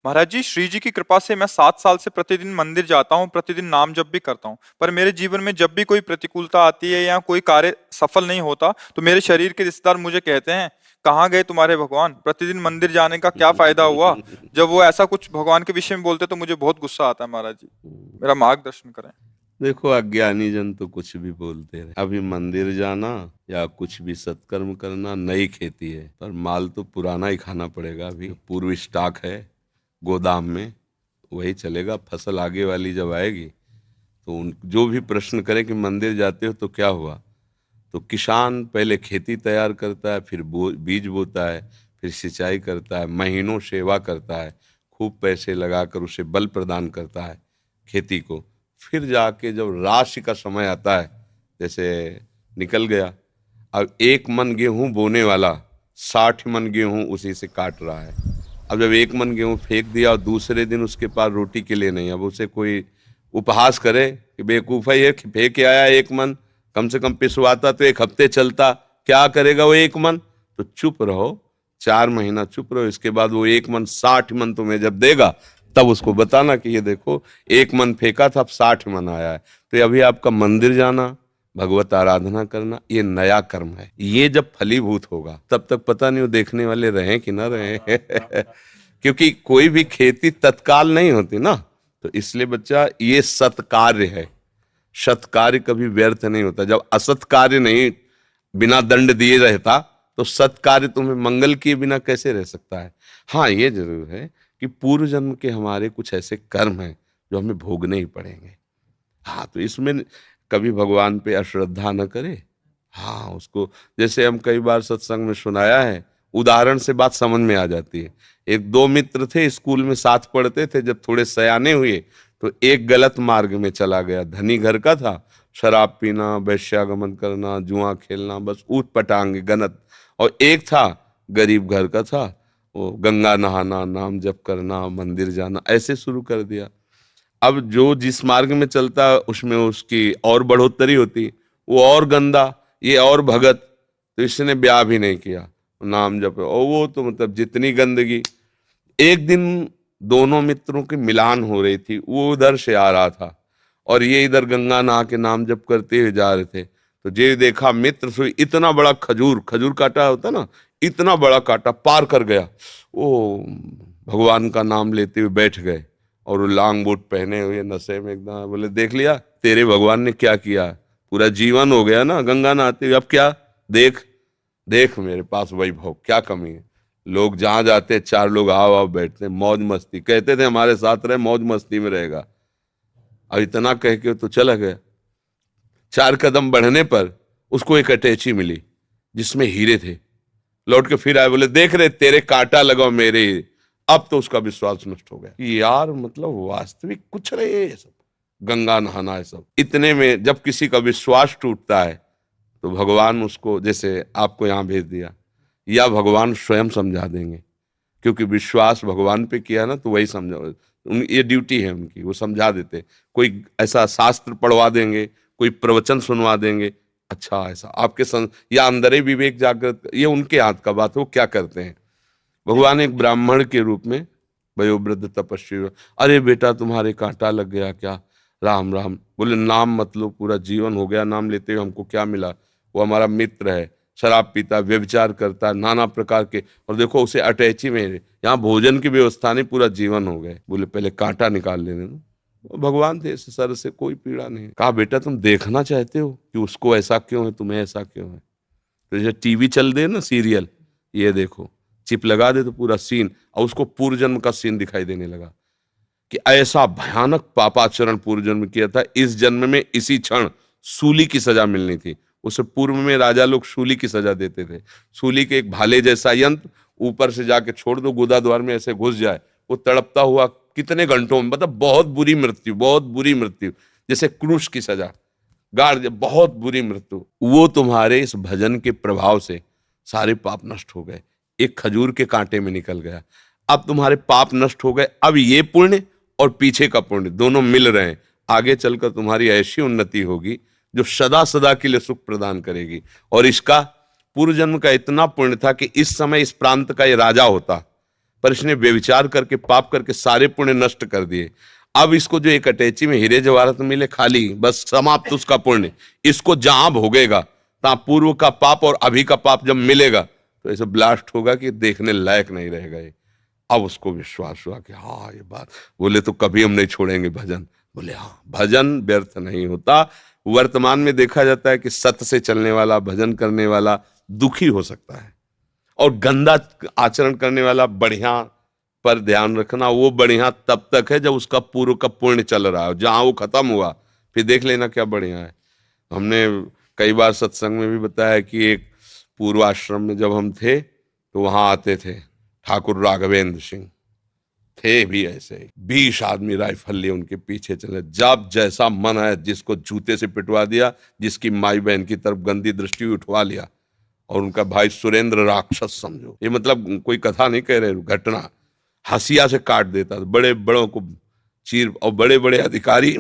महाराज जी, श्री जी की कृपा से मैं 7 साल से प्रतिदिन मंदिर जाता हूँ, प्रतिदिन नाम जप भी करता हूँ। पर मेरे जीवन में जब भी कोई प्रतिकूलता आती है या कोई कार्य सफल नहीं होता, तो मेरे शरीर के रिश्तेदार मुझे कहते हैं, कहाँ गए तुम्हारे भगवान? प्रतिदिन मंदिर जाने का क्या फायदा हुआ? जब वो ऐसा कुछ भगवान के विषय में बोलते तो मुझे बहुत गुस्सा आता है। महाराज जी, मेरा मार्गदर्शन करें। देखो, अज्ञानी जन तो कुछ भी बोलते रहे। अभी मंदिर जाना या कुछ भी सत्कर्म करना नई खेती है, पर माल तो पुराना ही खाना पड़ेगा। अभी पूर्व स्टॉक है गोदाम में, वही चलेगा। फसल आगे वाली जब आएगी तो उन जो भी प्रश्न करे कि मंदिर जाते हो तो क्या हुआ, तो किसान पहले खेती तैयार करता है, फिर बीज बोता है, फिर सिंचाई करता है, महीनों सेवा करता है, खूब पैसे लगाकर उसे बल प्रदान करता है खेती को। फिर जाके जब राशि का समय आता है, जैसे निकल गया, अब 1 मन गेहूं बोने वाला 60 मन गेहूं उसी से काट रहा है। अब जब 1 मन गेहूं फेंक दिया और दूसरे दिन उसके पास रोटी के लिए नहीं, अब उसे कोई उपहास करे कि बेवकूफ़ है ये, फेंक के आया 1 मन, कम से कम पिसवाता तो 1 हफ्ते चलता, क्या करेगा वो 1 मन? तो चुप रहो, 4 महीना चुप रहो, इसके बाद वो 1 मन 60 मन तुम्हें जब देगा, तब उसको बताना कि ये देखो 1 मन फेंका था, अब 60 मन आया है। तो अभी आपका मंदिर जाना, भगवत आराधना करना, ये नया कर्म है। ये जब फलीभूत होगा तब तक पता नहीं वो देखने वाले रहे कि ना रहे। क्योंकि कोई भी खेती तत्काल नहीं होती ना, तो इसलिए बच्चा ये सत्कार्य है। सत्कार्य कभी व्यर्थ नहीं होता। जब असत कार्य नहीं बिना दंड दिए रहता, तो सत्कार्य तुम्हें मंगल किए बिना कैसे रह सकता है। हाँ, ये जरूर है कि पूर्व जन्म के हमारे कुछ ऐसे कर्म हैं जो हमें भोगने ही पड़ेंगे। हाँ, तो इसमें कभी भगवान पे अश्रद्धा न करे। हाँ, उसको जैसे हम कई बार सत्संग में सुनाया है, उदाहरण से बात समझ में आ जाती है। एक दो मित्र थे, स्कूल में साथ पढ़ते थे। जब थोड़े सयाने हुए तो एक गलत मार्ग में चला गया। धनी घर का था, शराब पीना, वैश्यागमन करना, जुआ खेलना, बस ऊट पटांग गनत। और एक था गरीब घर का था, वो गंगा नहाना, नाम जप करना, मंदिर जाना, ऐसे शुरू कर दिया। अब जो जिस मार्ग में चलता उसमें उसकी और बढ़ोतरी होती, वो और गंदा, ये और भगत। तो इसने ब्याह भी नहीं किया, नाम जप, और वो तो मतलब जितनी गंदगी। एक दिन दोनों मित्रों की मिलान हो रही थी, वो उधर से आ रहा था और ये इधर गंगा नहा के नाम जप करते हुए जा रहे थे। तो जे देखा मित्र से इतना बड़ा खजूर, खजूर काटा होता ना, इतना बड़ा काटा पार कर गया। वो भगवान का नाम लेते हुए बैठ गए और वो लॉन्ग बूट पहने हुए नशे में एकदम। बोले, देख लिया तेरे भगवान ने क्या किया, पूरा जीवन हो गया ना गंगा नहाते हुए, अब क्या? देख देख मेरे पास वैभव, क्या कमी है। लोग जहां जाते हैं 4 लोग आओ आओ बैठते हैं, मौज मस्ती, कहते थे हमारे साथ रहे, मौज मस्ती में रहेगा। अब इतना कह के तो चला गया। 4 कदम बढ़ने पर उसको एक अटैची मिली जिसमें हीरे थे। लौट के फिर आए, बोले, देख रहे तेरे कांटा लगाओ मेरे। अब तो उसका विश्वास नष्ट हो गया कि यार मतलब वास्तविक कुछ रहे ये सब, गंगा नहाना है सब। इतने में जब किसी का विश्वास टूटता है तो भगवान उसको, जैसे आपको यहाँ भेज दिया, या भगवान स्वयं समझा देंगे। क्योंकि विश्वास भगवान पे किया ना, तो वही समझा, ये ड्यूटी है उनकी, वो समझा देते। कोई ऐसा शास्त्र पढ़वा देंगे, कोई प्रवचन सुनवा देंगे, अच्छा ऐसा आपके या अंदर ही विवेक जागृत, ये उनके हाथ का बात है, वो क्या करते हैं। भगवान एक ब्राह्मण के रूप में, वयोवृद्ध तपस्वी, अरे बेटा तुम्हारे कांटा लग गया क्या? राम राम। बोले, नाम मत लो, पूरा जीवन हो गया नाम लेते हुए, हमको क्या मिला? वो हमारा मित्र है, शराब पीता, व्यभिचार करता, नाना प्रकार के, और देखो उसे अटैची में, यहाँ भोजन की व्यवस्था नहीं, पूरा जीवन हो गए। बोले, पहले कांटा निकाल लेने दो। वो भगवान थे, इस सर से कोई पीड़ा नहीं। कहा, बेटा तुम देखना चाहते हो कि उसको ऐसा क्यों है, तुम्हें ऐसा क्यों है? तो जैसे टीवी चल दे ना सीरियल, ये देखो, चिप लगा दे तो पूरा सीन, और उसको पूर्व जन्म का सीन दिखाई देने लगा कि ऐसा भयानक पापाचरण पूर्व जन्म किया था, इस जन्म में इसी क्षण सूली की सजा मिलनी थी। उससे पूर्व में राजा लोग सूली की सजा देते थे। सूली के एक भाले जैसा यंत्र ऊपर से जाके छोड़ दो, गुदा द्वार में ऐसे घुस जाए, वो तड़पता हुआ कितने घंटों में, मतलब बहुत बुरी मृत्यु, बहुत बुरी मृत्यु, जैसे क्रूश की सजा, गाड़, बहुत बुरी मृत्यु। वो तुम्हारे इस भजन के प्रभाव से सारे पाप नष्ट हो गए, एक खजूर के कांटे में निकल गया। अब तुम्हारे पाप नष्ट हो गए, अब ये पुण्य और पीछे का पुण्य दोनों मिल रहे हैं। आगे चलकर तुम्हारी ऐसी उन्नति होगी जो सदा सदा के लिए सुख प्रदान करेगी। और इसका पूर्व जन्म का इतना पुण्य था कि इस समय इस प्रांत का ये राजा होता, पर इसने व्यभिचार करके पाप करके सारे पुण्य नष्ट कर दिए। अब इसको जो एक अटैची में हीरे जवाहरात मिले खाली, बस समाप्त उसका पुण्य। इसको जहां भोगेगा तहां पूर्व का पाप और अभी का पाप जब मिलेगा तो ऐसे ब्लास्ट होगा कि देखने लायक नहीं रहेगा ये। अब उसको विश्वास हुआ कि हाँ ये बात, बोले तो कभी हम नहीं छोड़ेंगे भजन। बोले हाँ, भजन व्यर्थ नहीं होता। वर्तमान में देखा जाता है कि सत्य से चलने वाला, भजन करने वाला दुखी हो सकता है, और गंदा आचरण करने वाला बढ़िया। पर ध्यान रखना, वो बढ़िया तब तक है जब उसका पूर्व का पुण्य चल रहा है। जहां वो खत्म हुआ फिर देख लेना क्या बढ़िया है। हमने कई बार सत्संग में भी बताया कि एक पूर्वाश्रम में जब हम थे तो वहां आते थे ठाकुर राघवेंद्र सिंह, थे भी ऐसे ही 20 आदमी राइफल लिए उनके पीछे चले। जब जैसा मन है, जिसको जूते से पिटवा दिया, जिसकी माई बहन की तरफ गंदी दृष्टि उठवा लिया। और उनका भाई सुरेंद्र राक्षस समझो, ये मतलब कोई कथा नहीं कह रहे, घटना। हसिया से काट देता था, बड़े बड़ों को चीर। और बड़े बड़े अधिकारी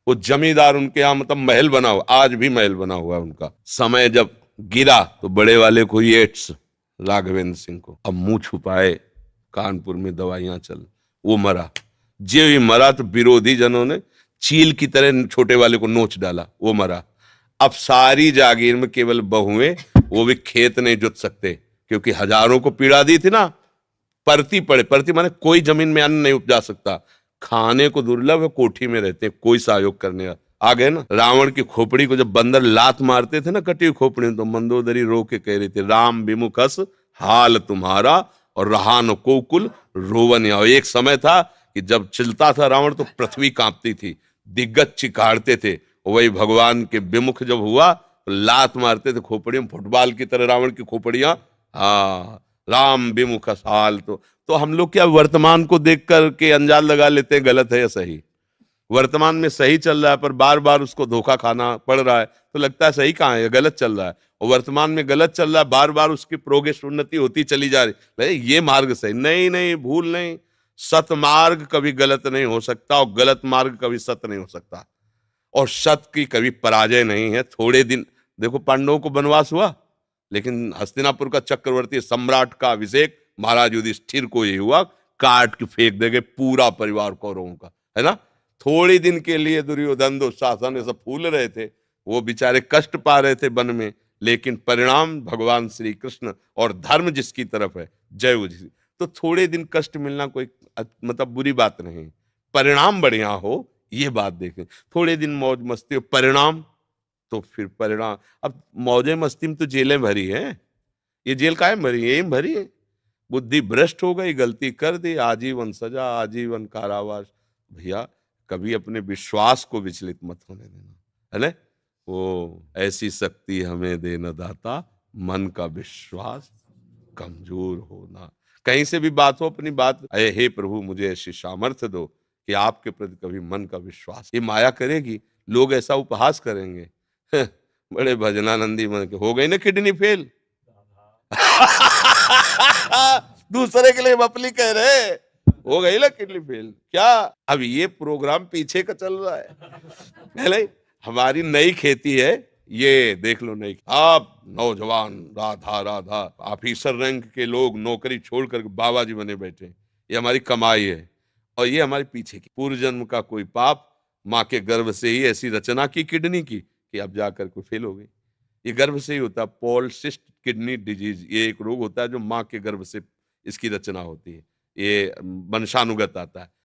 वो जमींदार उनके यहाँ मतलब महल बना हुआ, आज भी महल बना हुआ है उनका। समय जब गिरा तो बड़े वाले को ही एड्स, राघवेंद्र सिंह को। अब मुंह छुपाए, कानपुर में दवाइयां चल, वो मरा। जो ही मरा तो विरोधी जनों ने चील की तरह छोटे वाले को नोच डाला, वो मरा। अब सारी जागीर में केवल बहुएं, वो भी खेत नहीं जुत सकते क्योंकि हजारों को पीड़ा दी थी ना। परती पड़े, परती माने कोई जमीन में अन्न नहीं उपजा सकता, खाने को दुर्लभ है, कोठी में रहते हैं, कोई सहयोग करने आ गए ना। रावण की खोपड़ी को जब बंदर लात मारते थे ना, कटी हुई खोपड़ी में, तो मंदोदरी रो के कह रही थी, राम विमुखस हाल तुम्हारा और रहा न कोकुल रोवन। एक समय था कि जब चिल्ता था रावण तो पृथ्वी कांपती थी, दिग्गज चिकाड़ते थे। वही भगवान के विमुख जब हुआ तो लात मारते थे खोपड़ी में, फुटबॉल की तरह रावण की खोपड़ियां। हाँ, राम विमुख हाल। तो हम लोग क्या वर्तमान को देख करके अंजाल लगा लेते हैं गलत है या सही। वर्तमान में सही चल रहा है पर बार बार उसको धोखा खाना पड़ रहा है तो लगता है सही कहाँ है, गलत चल रहा है। और वर्तमान में गलत चल रहा है, बार बार उसकी प्रोग्रेस उन्नति होती चली जा रही, ये मार्ग सही नहीं, नहीं भूल नहीं। सत मार्ग कभी गलत नहीं हो सकता और गलत मार्ग कभी सत्य नहीं हो सकता, और सत्य की कभी पराजय नहीं है। थोड़े दिन देखो, पांडवों को वनवास हुआ, लेकिन हस्तिनापुर का चक्रवर्ती सम्राट का अभिषेक महाराज युधिष्ठिर को ही हुआ, काट के फेंक देंगे पूरा परिवार कौरवों का, है ना। थोड़ी दिन के लिए दुर्योधन दुशासन सब फूल रहे थे, वो बेचारे कष्ट पा रहे थे वन में, लेकिन परिणाम भगवान श्री कृष्ण और धर्म जिसकी तरफ है, जय उसी। तो थोड़े दिन कष्ट मिलना कोई मतलब बुरी बात नहीं, परिणाम बढ़िया हो ये बात देखें। थोड़े दिन मौज मस्ती हो, परिणाम तो फिर परिणाम। अब मौजे मस्ती में तो जेलें भरी हैं, ये जेल काहे भरी है, यही भरी है। बुद्धि भ्रष्ट हो गई, गलती कर दी, आजीवन सजा, आजीवन कारावास। भैया कभी अपने विश्वास को विचलित मत होने देना, है ना। वो ऐसी शक्ति हमें देना दाता, मन का विश्वास कमजोर होना। कहीं से भी बात हो, अपनी बात, अरे हे प्रभु मुझे ऐसी सामर्थ्य दो कि आपके प्रति कभी मन का विश्वास, ये माया करेगी, लोग ऐसा उपहास करेंगे। बड़े भजनानंदी मन के हो गई ना किडनी फेल। दूसरे के लिए बपली कह रहे, हो गई ना किडनी फेल क्या। अब ये प्रोग्राम पीछे का चल रहा है। हमारी नई खेती है, ये देख लो। नहीं, आप नौजवान राधा राधा ऑफिसर रैंक के लोग नौकरी छोड़कर बाबा जी बने बैठे, ये हमारी कमाई है। और ये हमारे पीछे की पूर्व जन्म का कोई पाप, माँ के गर्भ से ही ऐसी रचना की किडनी की कि अब जाकर कोई फेल हो गई। ये गर्भ से ही होता है, पॉलिसिस्टिक किडनी डिजीज, ये एक रोग होता है जो माँ के गर्भ से इसकी रचना होती है, ये वंशानुगत आता है।